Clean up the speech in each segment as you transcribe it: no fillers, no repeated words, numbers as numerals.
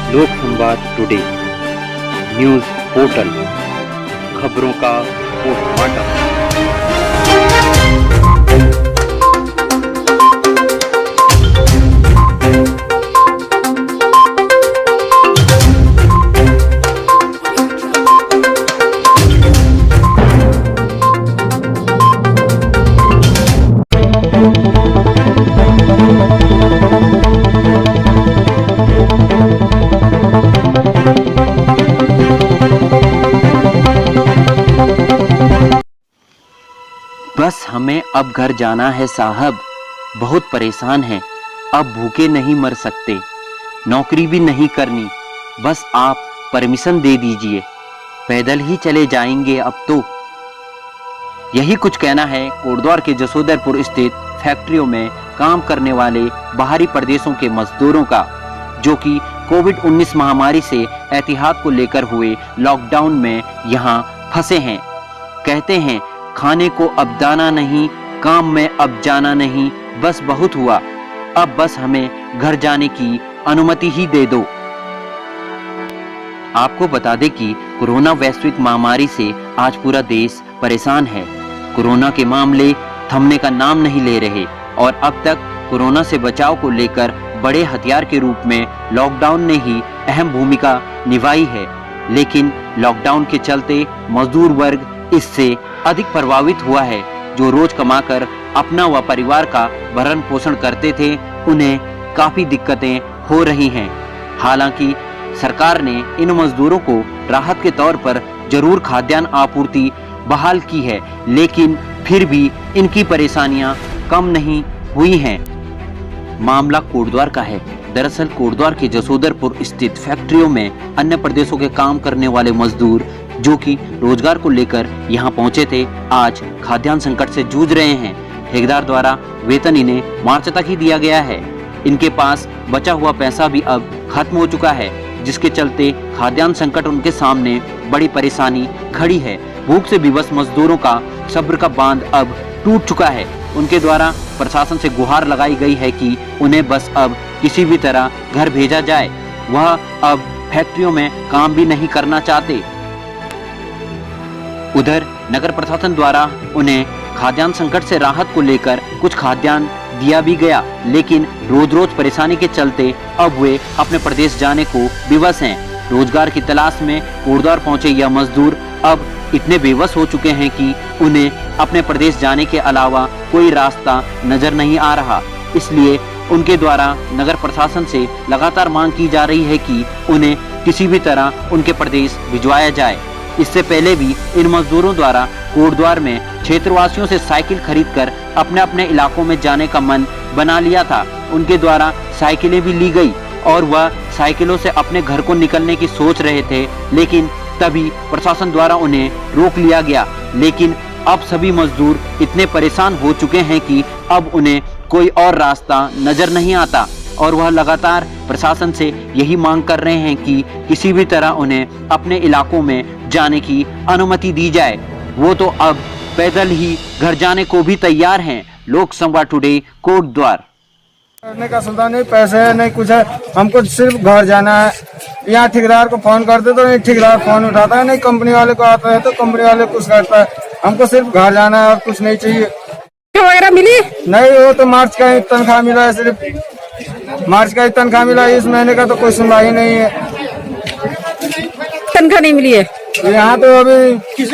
लोक संवाद today news portal, खबरों का पोस्टमार्टम। बस हमें अब घर जाना है साहब, बहुत परेशान हैं, अब भूखे नहीं मर सकते, नौकरी भी नहीं करनी, बस आप परमिशन दे दीजिए, पैदल ही चले जाएंगे अब तो। यही कुछ कहना है कोटद्वार के जसोदरपुर स्थित फैक्ट्रियों में काम करने वाले बाहरी प्रदेशों के मजदूरों का, जो कि कोविड-19 महामारी से एहतियात को लेकर हुए लॉकडाउन में यहाँ फंसे हैं। कहते हैं खाने को अब दाना नहीं, काम में अब जाना नहीं, बस बहुत हुआ, अब बस हमें घर जाने की अनुमति ही दे दो। आपको बता दें कि कोरोना वैश्विक महामारी से आज पूरा देश परेशान है। कोरोना के मामले थमने का नाम नहीं ले रहे और अब तक कोरोना से बचाव को लेकर बड़े हथियार के रूप में लॉकडाउन ने ही अहम भूमिका निभाई है। लेकिन लॉकडाउन के चलते मजदूर वर्ग इससे अधिक प्रभावित हुआ है। जो रोज कमाकर अपना व परिवार का भरण पोषण करते थे, उन्हें काफी दिक्कतें हो रही हैं। हालांकि सरकार ने इन मजदूरों को राहत के तौर पर जरूर खाद्यान्न आपूर्ति बहाल की है, लेकिन फिर भी इनकी परेशानियां कम नहीं हुई हैं। मामला कोटद्वार का है। दरअसल कोटद्वार के जसोदरपुर स्थित फैक्ट्रियों में अन्य प्रदेशों के काम करने वाले मजदूर, जो कि रोजगार को लेकर यहां पहुंचे थे, आज खाद्यान्न संकट से जूझ रहे हैं। ठेकेदार द्वारा वेतन इन्हें मार्च तक ही दिया गया है। इनके पास बचा हुआ पैसा भी अब खत्म हो चुका है, जिसके चलते खाद्यान्न संकट उनके सामने बड़ी परेशानी खड़ी है। भूख से विवश मजदूरों का सब्र का बांध अब टूट चुका है। उनके द्वारा प्रशासन से गुहार लगाई गई है कि उन्हें बस अब किसी भी तरह घर भेजा जाए। वह अब फैक्ट्रियों में काम भी नहीं करना चाहते। उधर नगर प्रशासन द्वारा उन्हें खाद्यान्न संकट से राहत को लेकर कुछ खाद्यान्न दिया भी गया, लेकिन रोज रोज परेशानी के चलते अब वे अपने प्रदेश जाने को विवश हैं। रोजगार की तलाश में कोटद्वार पहुंचे यह मजदूर अब इतने बेबस हो चुके हैं कि उन्हें अपने प्रदेश जाने के अलावा कोई रास्ता नजर नहीं आ रहा। इसलिए उनके द्वारा नगर प्रशासन से लगातार मांग की जा रही है कि उन्हें किसी भी तरह उनके प्रदेश भिजवाया जाए। इससे पहले भी इन मजदूरों द्वारा कोटद्वार में क्षेत्रवासियों से साइकिल खरीदकर अपने अपने इलाकों में जाने का मन बना लिया था। उनके द्वारा साइकिलें भी ली गई और वह साइकिलों से अपने घर को निकलने की सोच रहे थे, लेकिन तभी प्रशासन द्वारा उन्हें रोक लिया गया। लेकिन अब सभी मजदूर इतने परेशान हो चुके हैं कि अब उन्हें कोई और रास्ता नजर नहीं आता और वह लगातार प्रशासन से यही मांग कर रहे हैं कि किसी भी तरह उन्हें अपने इलाकों में जाने की अनुमति दी जाए। वो तो अब पैदल ही घर जाने को भी तैयार हैं। लोक संवाद टुडे कोटद्वार। करने का सुविधा नहीं, पैसे है नहीं, कुछ है, हमको सिर्फ घर जाना है। यहाँ ठेकेदार को फोन करते तो नहीं ठेकेदार फोन उठाता है, नहीं कंपनी वाले को आता है तो कंपनी वाले कुछ करता है। हमको सिर्फ घर जाना है और कुछ नहीं चाहिए। वगैरह मिली नहीं, वो तो मार्च का ही तनख्वाह मिला है, सिर्फ मार्च का ही तनख्वाह मिला है। इस महीने का तो कोई सुनवाई नहीं है, तनख्वाह नहीं मिली है। यहाँ तो अभी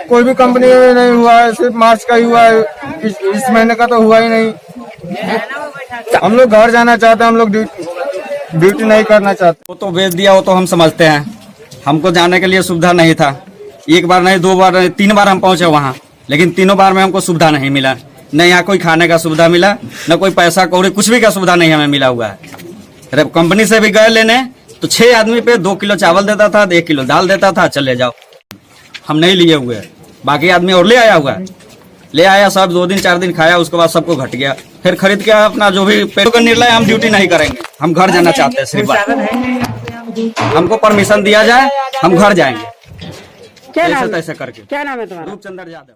कोई भी कंपनी में नहीं हुआ है, सिर्फ मार्च का ही हुआ है। इस महीने का तो हुआ ही नहीं। हम लोग घर जाना चाहते हैं, हम लोग ड्यूटी नहीं करना चाहते। वो तो भेज दिया, वो तो हम समझते हैं। हमको जाने के लिए सुविधा नहीं था। एक बार नहीं, दो बार नहीं, 3 बार हम पहुंचे वहाँ, लेकिन तीनों बार में हमको सुविधा नहीं मिला। न यहाँ कोई खाने का सुविधा मिला, न कोई पैसा कौड़ी कुछ भी का सुविधा नहीं हमें मिला हुआ है। कंपनी से भी गए लेने तो 6 आदमी पे 2 किलो चावल देता था, 1 किलो दाल देता था, चले जाओ। हम नहीं लिए हुए हैं, बाकी आदमी और ले आया हुआ है। ले आया सब, 2 दिन 4 दिन खाया, उसके बाद सबको घट गया। फिर खरीद के अपना जो भी पेड़ों का निर्णय, हम ड्यूटी नहीं करेंगे, हम घर जाना चाहते हैं। सिर्फ हमको परमिशन दिया जाए, हम घर जाएंगे। क्या नाम तैसे करके। क्या नाम है तुम्हारा? रूपचंद्र यादव।